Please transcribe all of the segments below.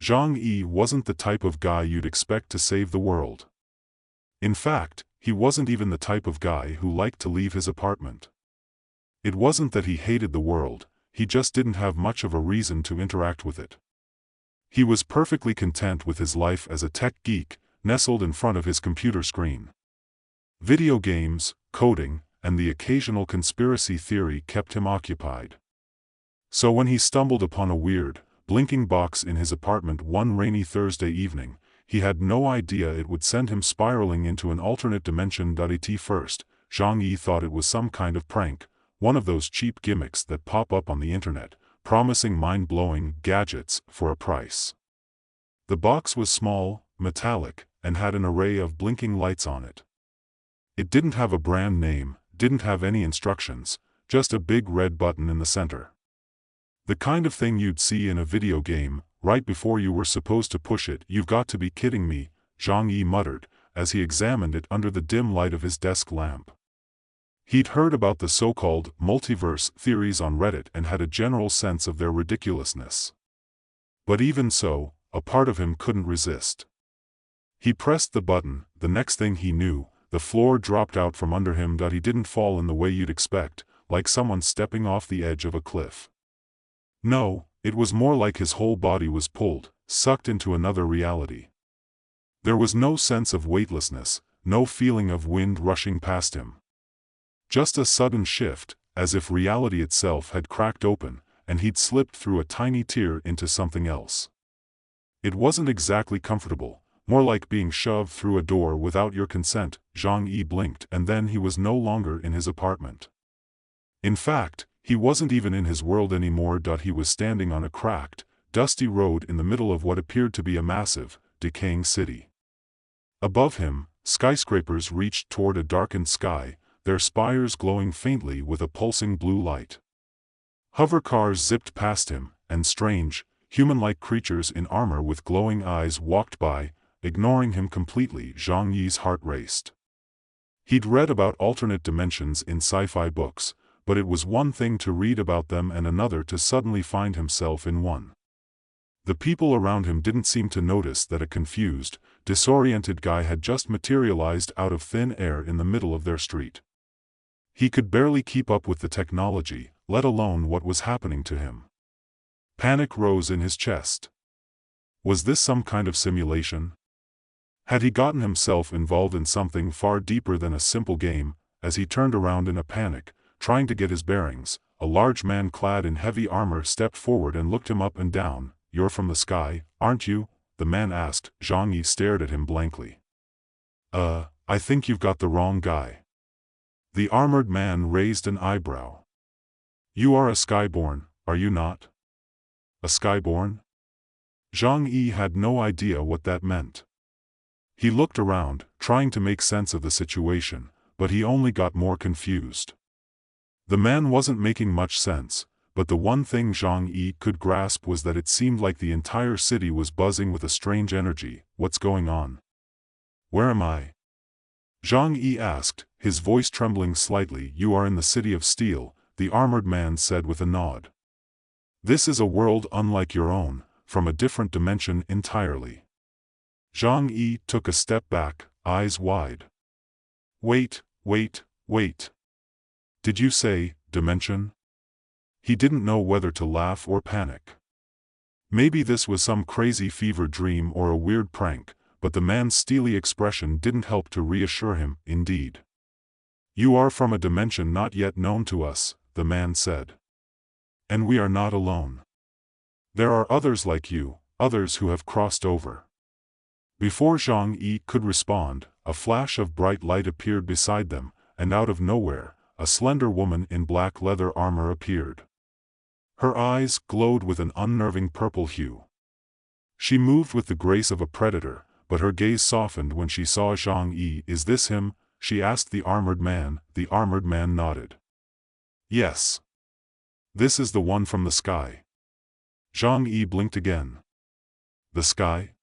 Zhang Yi wasn't the type of guy you'd expect to save the world. In fact, he wasn't even the type of guy who liked to leave his apartment. It wasn't that he hated the world, he just didn't have much of a reason to interact with it. He was perfectly content with his life as a tech geek, nestled in front of his computer screen. Video games, coding, and the occasional conspiracy theory kept him occupied. So when he stumbled upon a weird, blinking box in his apartment one rainy Thursday evening, he had no idea it would send him spiraling into an alternate dimension. At first, Zhang Yi thought it was some kind of prank, one of those cheap gimmicks that pop up on the internet, promising mind-blowing gadgets for a price. The box was small, metallic, and had an array of blinking lights on it. It didn't have a brand name, didn't have any instructions, just a big red button in the center. The kind of thing you'd see in a video game, right before you were supposed to push it. "You've got to be kidding me," Zhang Yi muttered, as he examined it under the dim light of his desk lamp. He'd heard about the so-called multiverse theories on Reddit and had a general sense of their ridiculousness. But even so, a part of him couldn't resist. He pressed the button. The next thing he knew, the floor dropped out from under him. He didn't fall in the way you'd expect, like someone stepping off the edge of a cliff. No, it was more like his whole body was pulled, sucked into another reality. There was no sense of weightlessness, no feeling of wind rushing past him. Just a sudden shift, as if reality itself had cracked open, and he'd slipped through a tiny tear into something else. It wasn't exactly comfortable, more like being shoved through a door without your consent. Zhang Yi blinked, and then he was no longer in his apartment. In fact, he wasn't even in his world anymore. He was standing on a cracked, dusty road in the middle of what appeared to be a massive, decaying city. Above him, skyscrapers reached toward a darkened sky, their spires glowing faintly with a pulsing blue light. Hover cars zipped past him, and strange, human-like creatures in armor with glowing eyes walked by, ignoring him completely. Zhang Yi's heart raced. He'd read about alternate dimensions in sci-fi books, but it was one thing to read about them and another to suddenly find himself in one. The people around him didn't seem to notice that a confused, disoriented guy had just materialized out of thin air in the middle of their street. He could barely keep up with the technology, let alone what was happening to him. Panic rose in his chest. Was this some kind of simulation? Had he gotten himself involved in something far deeper than a simple game? As he turned around in a panic, trying to get his bearings, a large man clad in heavy armor stepped forward and looked him up and down. "You're from the sky, aren't you?" the man asked. Zhang Yi stared at him blankly. I think you've got the wrong guy." The armored man raised an eyebrow. "You are a skyborn, are you not?" "A skyborn?" Zhang Yi had no idea what that meant. He looked around, trying to make sense of the situation, but he only got more confused. The man wasn't making much sense, but the one thing Zhang Yi could grasp was that it seemed like the entire city was buzzing with a strange energy. "What's going on? Where am I?" Zhang Yi asked, his voice trembling slightly. "You are in the City of Steel," the armored man said with a nod. "This is a world unlike your own, from a different dimension entirely." Zhang Yi took a step back, eyes wide. Wait. Did you say, dimension?" He didn't know whether to laugh or panic. Maybe this was some crazy fever dream or a weird prank, but the man's steely expression didn't help to reassure him. "Indeed. You are from a dimension not yet known to us," the man said. "And we are not alone. There are others like you, others who have crossed over." Before Zhang Yi could respond, a flash of bright light appeared beside them, and out of nowhere, a slender woman in black leather armor appeared. Her eyes glowed with an unnerving purple hue. She moved with the grace of a predator, but her gaze softened when she saw Zhang Yi. "Is this him?" she asked the armored man. The armored man nodded. "Yes. This is the one from the sky." Zhang Yi blinked again. "The sky?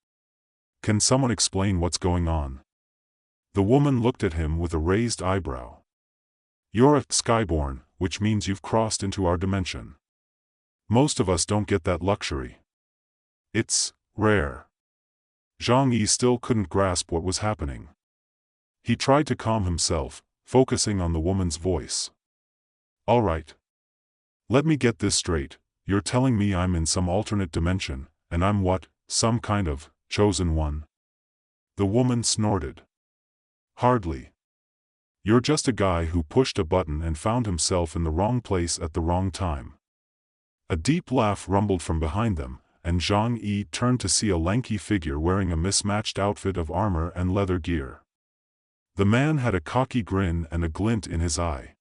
Can someone explain what's going on?" The woman looked at him with a raised eyebrow. "You're a skyborn, which means you've crossed into our dimension. Most of us don't get that luxury. It's Rare. Zhang Yi still couldn't grasp what was happening. He tried to calm himself, focusing on the woman's voice. All right. Let me get this straight, you're telling me I'm in some alternate dimension, and I'm what, some kind of chosen one? The woman snorted. Hardly. You're just a guy who pushed a button and found himself in the wrong place at the wrong time. A deep laugh rumbled from behind them, and Zhang Yi turned to see a lanky figure wearing a mismatched outfit of armor and leather gear. The man had a cocky grin and a glint in his eye.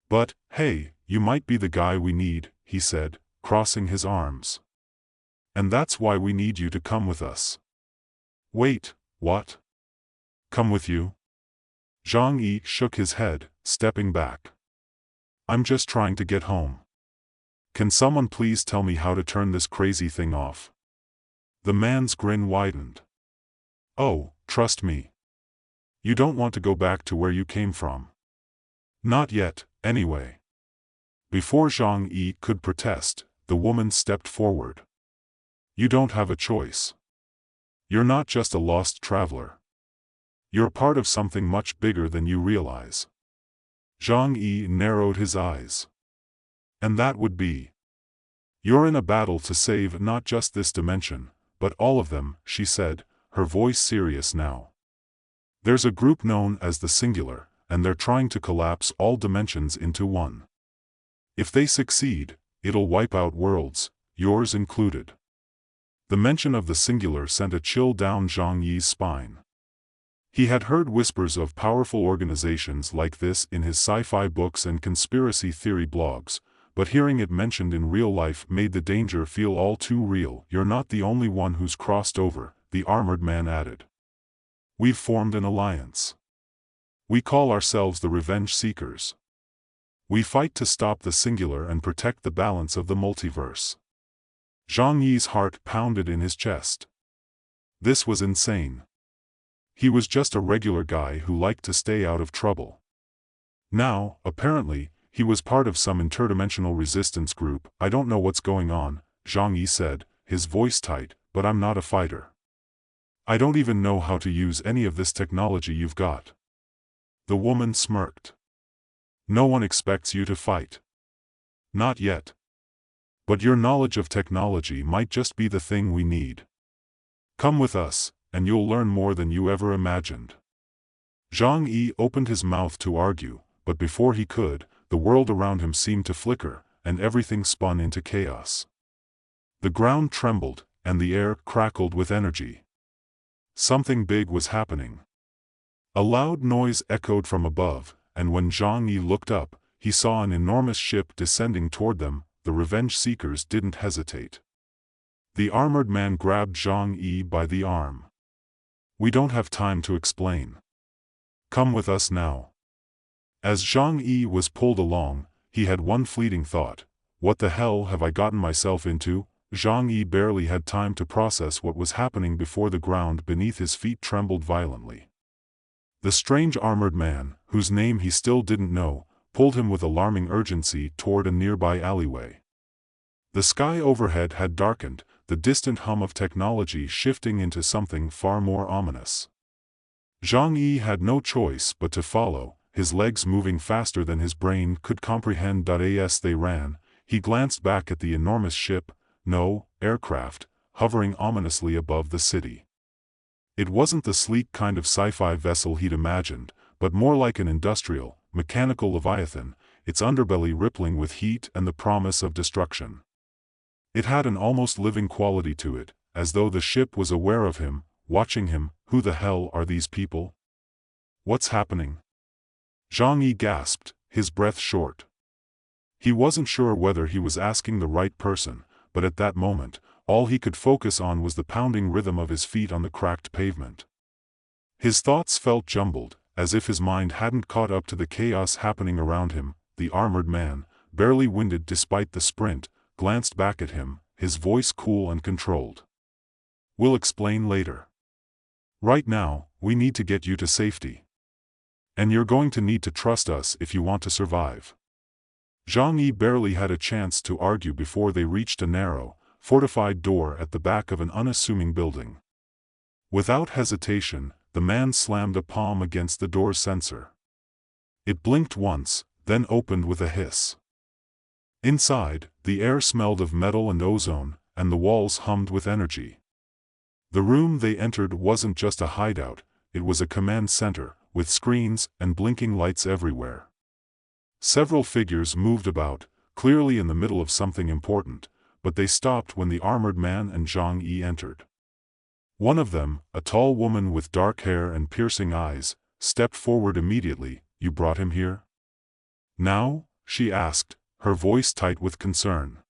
But, hey, you might be the guy we need, he said, crossing his arms. And that's why we need you to come with us. Wait, what? Come with you? Zhang Yi shook his head, stepping back. I'm just trying to get home. Can someone please tell me how to turn this crazy thing off? The man's grin widened. Oh, trust me. You don't want to go back to where you came from. Not yet, anyway. Before Zhang Yi could protest, the woman stepped forward. You don't have a choice. You're not just a lost traveler. You're part of something much bigger than you realize. Zhang Yi narrowed his eyes. And that would be. You're in a battle to save not just this dimension, but all of them, she said, her voice serious now. There's a group known as the Singular, and they're trying to collapse all dimensions into one. If they succeed, it'll wipe out worlds, yours included. The mention of the Singular sent a chill down Zhang Yi's spine. He had heard whispers of powerful organizations like this in his sci-fi books and conspiracy theory blogs, but hearing it mentioned in real life made the danger feel all too real. You're not the only one who's crossed over, the armored man added. We've formed an alliance. We call ourselves the Revenge Seekers. We fight to stop the Singular and protect the balance of the multiverse. Zhang Yi's heart pounded in his chest. This was insane. He was just a regular guy who liked to stay out of trouble. Now, apparently, he was part of some interdimensional resistance group. I don't know what's going on, Zhang Yi said, his voice tight, but I'm not a fighter. I don't even know how to use any of this technology you've got. The woman smirked. No one expects you to fight. Not yet. But your knowledge of technology might just be the thing we need. Come with us, and you'll learn more than you ever imagined. Zhang Yi opened his mouth to argue, but before he could, the world around him seemed to flicker, and everything spun into chaos. The ground trembled, and the air crackled with energy. Something big was happening. A loud noise echoed from above, and when Zhang Yi looked up, he saw an enormous ship descending toward them. The Revenge Seekers didn't hesitate. The armored man grabbed Zhang Yi by the arm. We don't have time to explain. Come with us now. As Zhang Yi was pulled along, he had one fleeting thought. What the hell have I gotten myself into? Zhang Yi barely had time to process what was happening before the ground beneath his feet trembled violently. The strange armored man, whose name he still didn't know, pulled him with alarming urgency toward a nearby alleyway. The sky overhead had darkened, the distant hum of technology shifting into something far more ominous. Zhang Yi had no choice but to follow, his legs moving faster than his brain could comprehend. As they ran, he glanced back at the enormous ship, no, aircraft, hovering ominously above the city. It wasn't the sleek kind of sci-fi vessel he'd imagined, but more like an industrial, mechanical leviathan, its underbelly rippling with heat and the promise of destruction. It had an almost living quality to it, as though the ship was aware of him, watching him. Who the hell are these people? What's happening? Zhang Yi gasped, his breath short. He wasn't sure whether he was asking the right person, but at that moment, all he could focus on was the pounding rhythm of his feet on the cracked pavement. His thoughts felt jumbled, as if his mind hadn't caught up to the chaos happening around him. The armored man, barely winded despite the sprint, glanced back at him, his voice cool and controlled. We'll explain later. Right now, we need to get you to safety. And you're going to need to trust us if you want to survive. Zhang Yi barely had a chance to argue before they reached a narrow, fortified door at the back of an unassuming building. Without hesitation, the man slammed a palm against the door's sensor. It blinked once, then opened with a hiss. Inside, the air smelled of metal and ozone, and the walls hummed with energy. The room they entered wasn't just a hideout, it was a command center, with screens and blinking lights everywhere. Several figures moved about, clearly in the middle of something important, but they stopped when the armored man and Zhang Yi entered. One of them, a tall woman with dark hair and piercing eyes, stepped forward immediately. "You brought him here?" "Now?" she asked, her voice tight with concern.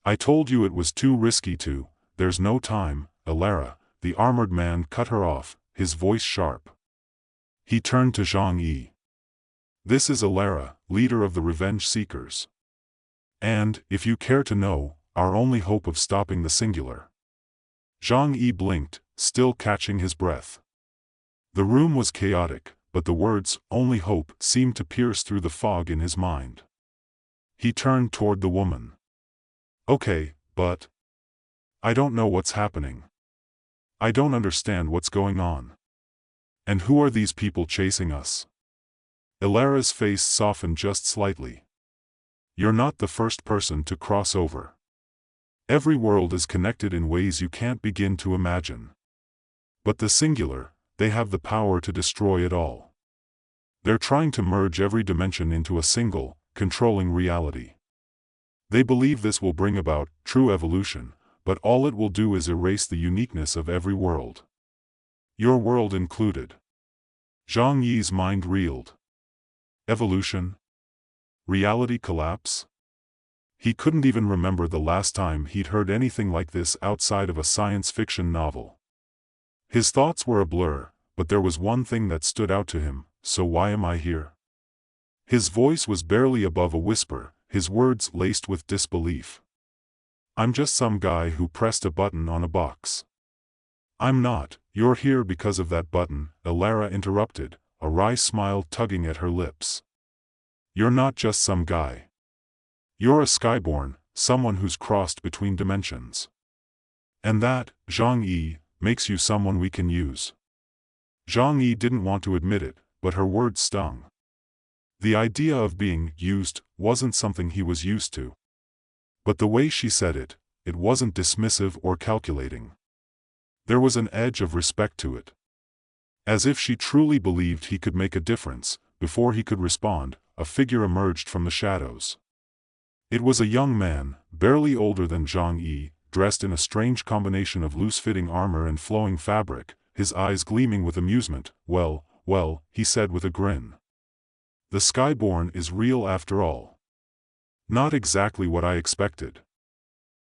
"I told you it was too risky to. There's no time, Alara." The armored man cut her off, his voice sharp. He turned to Zhang Yi. "This is Alara, leader of the Revenge Seekers. And, if you care to know, our only hope of stopping the Singular." Zhang Yi blinked, still catching his breath. The room was chaotic, but the words, "only hope," seemed to pierce through the fog in his mind. He turned toward the woman. "Okay, but I don't know what's happening. I don't understand what's going on. And who are these people chasing us?" Ilara's face softened just slightly. "You're not the first person to cross over. Every world is connected in ways you can't begin to imagine. But the Singular, they have the power to destroy it all. They're trying to merge every dimension into a single, controlling reality. They believe this will bring about true evolution, but all it will do is erase the uniqueness of every world. Your world included." Zhang Yi's mind reeled. Evolution? Reality collapse? He couldn't even remember the last time he'd heard anything like this outside of a science fiction novel. His thoughts were a blur, but there was one thing that stood out to him: "So why am I here?" His voice was barely above a whisper, his words laced with disbelief. "I'm just some guy who pressed a button on a box." "I'm not. You're here because of that button," Alara interrupted, a wry smile tugging at her lips. "You're not just some guy. You're a Skyborn, someone who's crossed between dimensions. And that, Zhang Yi, makes you someone we can use." Zhang Yi didn't want to admit it, but her words stung. The idea of being used wasn't something he was used to. But the way she said it, it wasn't dismissive or calculating. There was an edge of respect to it. As if she truly believed he could make a difference. Before he could respond, a figure emerged from the shadows. It was a young man, barely older than Zhang Yi, dressed in a strange combination of loose-fitting armor and flowing fabric, his eyes gleaming with amusement. Well, he said with a grin. "The Skyborn is real after all." "Not exactly what I expected."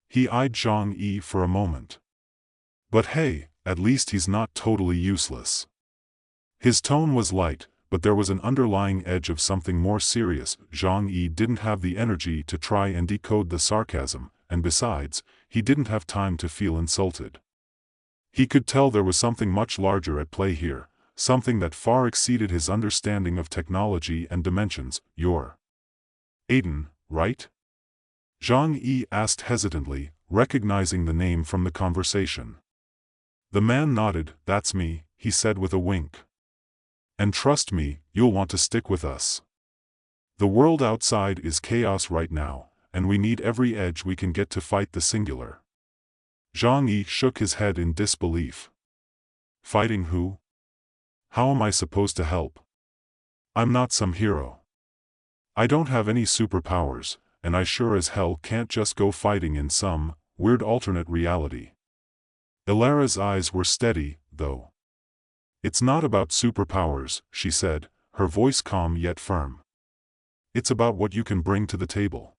He eyed Zhang Yi for a moment. "But hey, at least he's not totally useless." His tone was light, but there was an underlying edge of something more serious. Zhang Yi didn't have the energy to try and decode the sarcasm, and besides, he didn't have time to feel insulted. He could tell there was something much larger at play here, something that far exceeded his understanding of technology and dimensions. "You're Aiden, right?" Zhang Yi asked hesitantly, recognizing the name from the conversation. The man nodded. "That's me," he said with a wink. "And trust me, you'll want to stick with us. The world outside is chaos right now, and we need every edge we can get to fight the Singular." Zhang Yi shook his head in disbelief. "Fighting who? How am I supposed to help? I'm not some hero. I don't have any superpowers, and I sure as hell can't just go fighting in some weird alternate reality." Ilara's eyes were steady, though. "It's not about superpowers," she said, her voice calm yet firm. "It's about what you can bring to the table.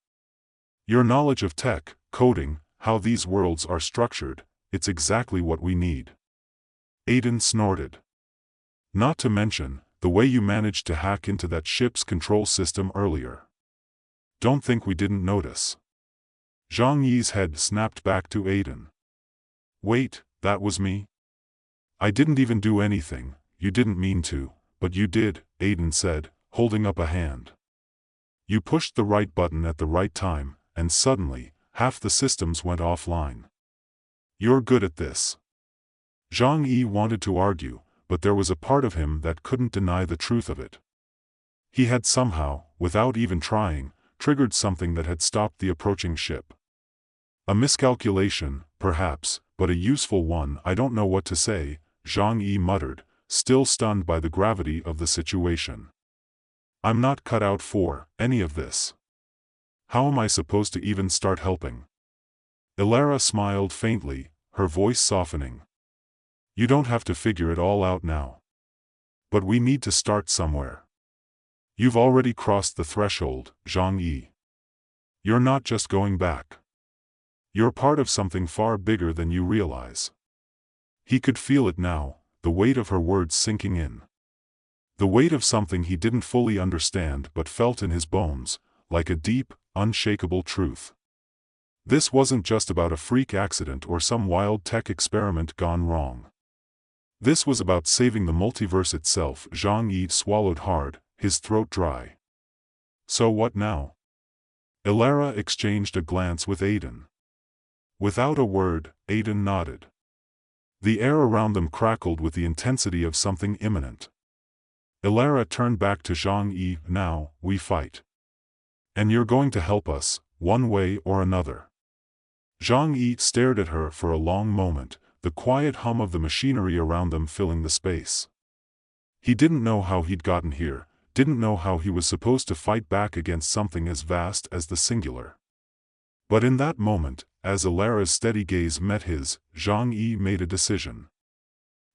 Your knowledge of tech, coding, how these worlds are structured, it's exactly what we need." Aiden snorted. "Not to mention, the way you managed to hack into that ship's control system earlier. Don't think we didn't notice." Zhang Yi's head snapped back to Aiden. "Wait, that was me? I didn't even do anything." "You didn't mean to, but you did," Aiden said, holding up a hand. "You pushed the right button at the right time, and suddenly, half the systems went offline. You're good at this. Zhang Yi wanted to argue, but there was a part of him that couldn't deny the truth of it. He had somehow, without even trying, triggered something that had stopped the approaching ship. A miscalculation, perhaps, but a useful one. I don't know what to say, Zhang Yi muttered, still stunned by the gravity of the situation. I'm not cut out for any of this. How am I supposed to even start helping? Elara smiled faintly, her voice softening. You don't have to figure it all out now. But we need to start somewhere. You've already crossed the threshold, Zhang Yi. You're not just going back. You're part of something far bigger than you realize. He could feel it now, the weight of her words sinking in. The weight of something he didn't fully understand but felt in his bones, like a deep, unshakable truth. This wasn't just about a freak accident or some wild tech experiment gone wrong. This was about saving the multiverse itself. Zhang Yi swallowed hard, his throat dry. So what now? Elara exchanged a glance with Aiden. Without a word, Aiden nodded. The air around them crackled with the intensity of something imminent. Elara turned back to Zhang Yi. Now, we fight. And you're going to help us, one way or another. Zhang Yi stared at her for a long moment, the quiet hum of the machinery around them filling the space. He didn't know how he'd gotten here, didn't know how he was supposed to fight back against something as vast as the singular. But in that moment, as Elara's steady gaze met his, Zhang Yi made a decision.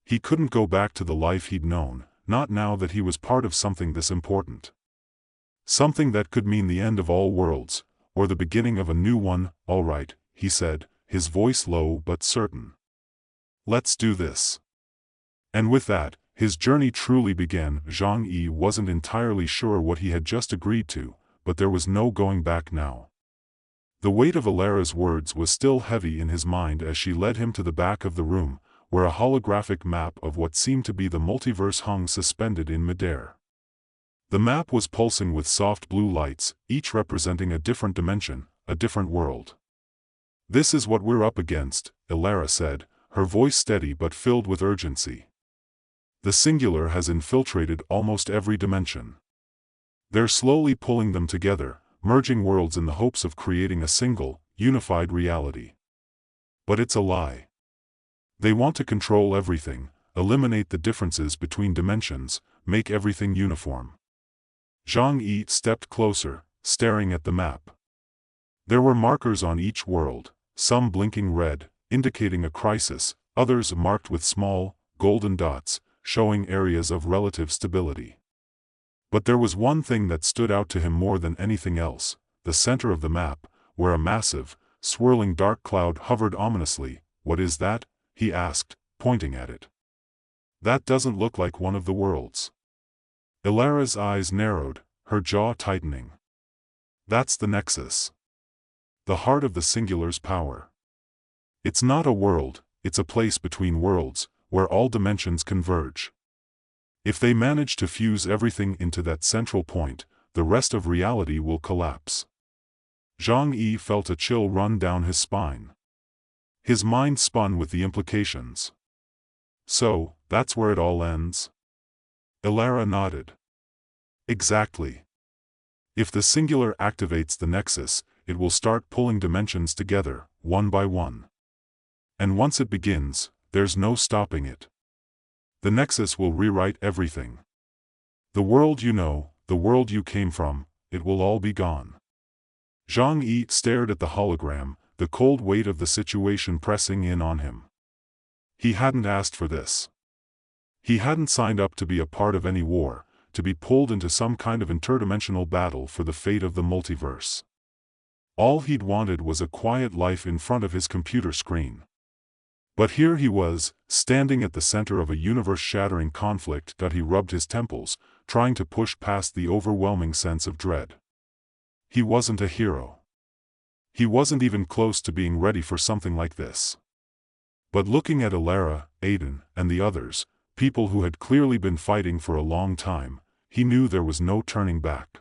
He couldn't go back to the life he'd known, not now that he was part of something this important. Something that could mean the end of all worlds, or the beginning of a new one. All right, he said, his voice low but certain. Let's do this. And with that, his journey truly began. Zhang Yi wasn't entirely sure what he had just agreed to, but there was no going back now. The weight of Elara's words was still heavy in his mind as she led him to the back of the room, where a holographic map of what seemed to be the multiverse hung suspended in midair. The map was pulsing with soft blue lights, each representing a different dimension, a different world. This is what we're up against, Elara said, her voice steady but filled with urgency. The singular has infiltrated almost every dimension. They're slowly pulling them together, merging worlds in the hopes of creating a single, unified reality. But it's a lie. They want to control everything, eliminate the differences between dimensions, make everything uniform. Zhang Yi stepped closer, staring at the map. There were markers on each world, some blinking red, indicating a crisis, others marked with small, golden dots, showing areas of relative stability. But there was one thing that stood out to him more than anything else, the center of the map, where a massive, swirling dark cloud hovered ominously. What is that? He asked, pointing at it. That doesn't look like one of the worlds. Elara's eyes narrowed, her jaw tightening. That's the nexus. The heart of the singular's power. It's not a world, it's a place between worlds, where all dimensions converge. If they manage to fuse everything into that central point, the rest of reality will collapse. Zhang Yi felt a chill run down his spine. His mind spun with the implications. So, that's where it all ends? Elara nodded. Exactly. If the singular activates the nexus, it will start pulling dimensions together, one by one. And once it begins, there's no stopping it. The nexus will rewrite everything. The world you know, the world you came from, it will all be gone. Zhang Yi stared at the hologram, the cold weight of the situation pressing in on him. He hadn't asked for this. He hadn't signed up to be a part of any war, to be pulled into some kind of interdimensional battle for the fate of the multiverse. All he'd wanted was a quiet life in front of his computer screen. But here he was, standing at the center of a universe-shattering conflict. He rubbed his temples, trying to push past the overwhelming sense of dread. He wasn't a hero. He wasn't even close to being ready for something like this. But looking at Elara, Aiden, and the others, people who had clearly been fighting for a long time, he knew there was no turning back.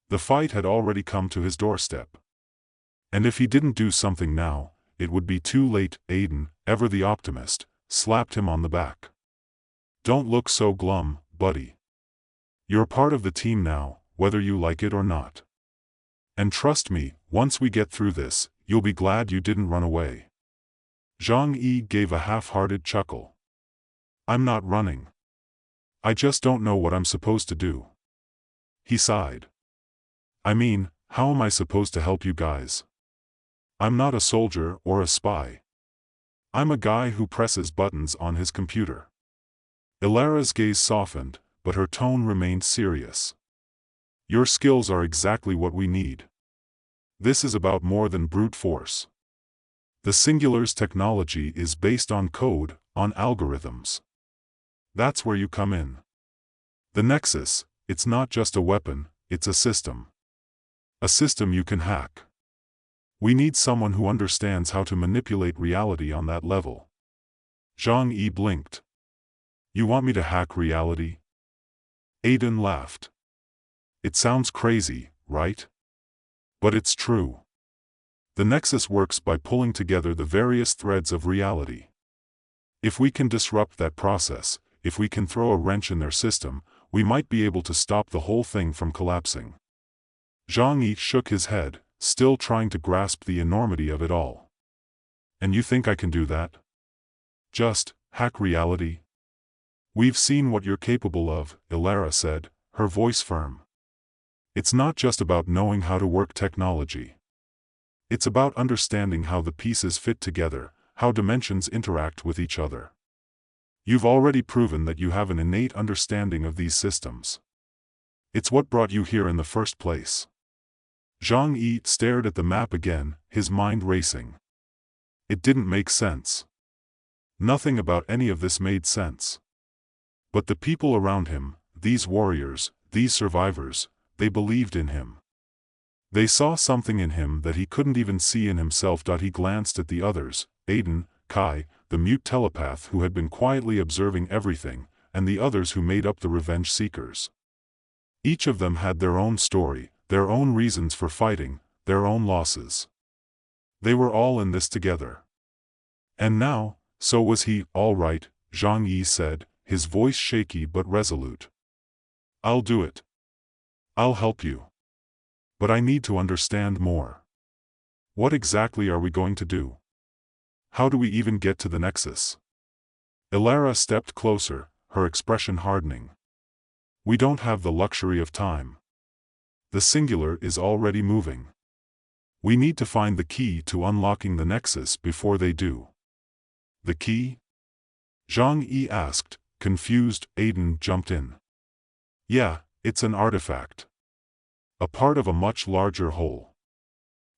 The fight had already come to his doorstep. And if he didn't do something now, it would be too late. Aiden, ever the optimist, slapped him on the back. Don't look so glum, buddy. You're part of the team now, whether you like it or not. And trust me, once we get through this, you'll be glad you didn't run away. Zhang Yi gave a half-hearted chuckle. I'm not running. I just don't know what I'm supposed to do. He sighed. I mean, how am I supposed to help you guys? I'm not a soldier or a spy. I'm a guy who presses buttons on his computer. Ilara's gaze softened, but her tone remained serious. Your skills are exactly what we need. This is about more than brute force. The Singular's technology is based on code, on algorithms. That's where you come in. The Nexus, it's not just a weapon, it's a system. A system you can hack. We need someone who understands how to manipulate reality on that level. Zhang Yi blinked. You want me to hack reality? Aiden laughed. It sounds crazy, right? But it's true. The Nexus works by pulling together the various threads of reality. If we can disrupt that process, if we can throw a wrench in their system, we might be able to stop the whole thing from collapsing. Zhang Yi shook his head, still trying to grasp the enormity of it all. And you think I can do that? Just hack reality? We've seen what you're capable of, Ilara said, her voice firm. It's not just about knowing how to work technology. It's about understanding how the pieces fit together, how dimensions interact with each other. You've already proven that you have an innate understanding of these systems. It's what brought you here in the first place. Zhang Yi stared at the map again, his mind racing. It didn't make sense. Nothing about any of this made sense. But the people around him, these warriors, these survivors, they believed in him. They saw something in him that he couldn't even see in himself. He glanced at the others, Aiden, Kai, the mute telepath who had been quietly observing everything, and the others who made up the revenge seekers. Each of them had their own story, their own reasons for fighting, their own losses. They were all in this together. And now, so was he. All right, Zhang Yi said, his voice shaky but resolute. I'll do it. I'll help you. But I need to understand more. What exactly are we going to do? How do we even get to the Nexus? Ilara stepped closer, her expression hardening. We don't have the luxury of time. The Singular is already moving. We need to find the key to unlocking the Nexus before they do. The key? Zhang Yi asked, confused. Aiden jumped in. Yeah, it's an artifact. A part of a much larger whole.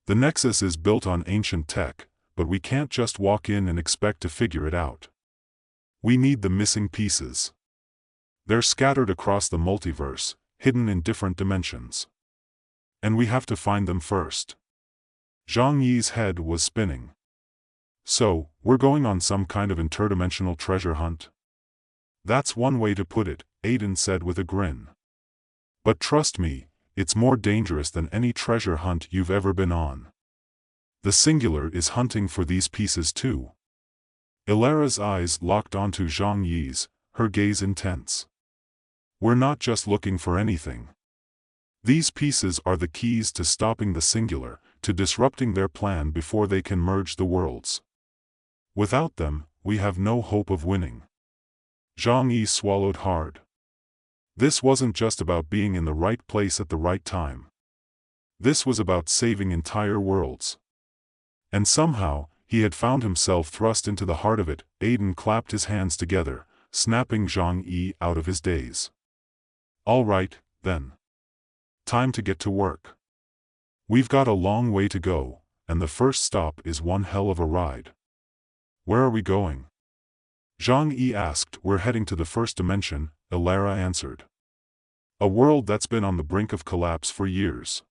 The Nexus is built on ancient tech, but we can't just walk in and expect to figure it out. We need the missing pieces. They're scattered across the multiverse, hidden in different dimensions. And we have to find them first. Zhang Yi's head was spinning. So, we're going on some kind of interdimensional treasure hunt? That's one way to put it, Aiden said with a grin. But trust me, it's more dangerous than any treasure hunt you've ever been on. The Singular is hunting for these pieces too. Ilara's eyes locked onto Zhang Yi's, her gaze intense. We're not just looking for anything. These pieces are the keys to stopping the Singular, to disrupting their plan before they can merge the worlds. Without them, we have no hope of winning. Zhang Yi swallowed hard. This wasn't just about being in the right place at the right time. This was about saving entire worlds. And somehow, he had found himself thrust into the heart of it. Aiden clapped his hands together, snapping Zhang Yi out of his daze. All right, then. Time to get to work. We've got a long way to go, and the first stop is one hell of a ride. Where are we going? Zhang Yi asked. We're heading to the first dimension, Ilara answered. A world that's been on the brink of collapse for years.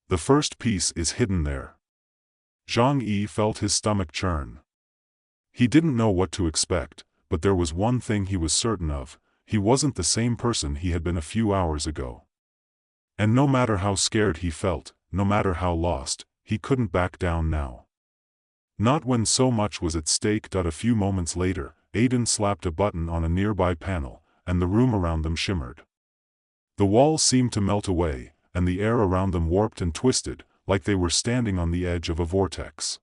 The first piece is hidden there. Zhang Yi felt his stomach churn. He didn't know what to expect, but there was one thing he was certain of: he wasn't the same person he had been a few hours ago. And no matter how scared he felt, no matter how lost, he couldn't back down now. Not when so much was at stake. A few moments later, Aiden slapped a button on a nearby panel, and the room around them shimmered. The walls seemed to melt away, and the air around them warped and twisted, like they were standing on the edge of a vortex.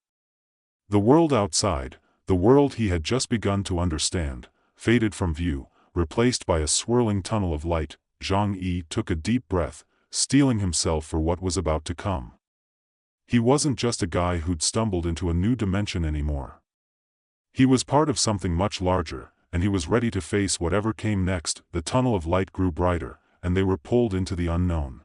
The world outside, the world he had just begun to understand, faded from view, replaced by a swirling tunnel of light. Zhang-Yi took a deep breath, steeling himself for what was about to come. He wasn't just a guy who'd stumbled into a new dimension anymore. He was part of something much larger, and he was ready to face whatever came next. The tunnel of light grew brighter, and they were pulled into the unknown.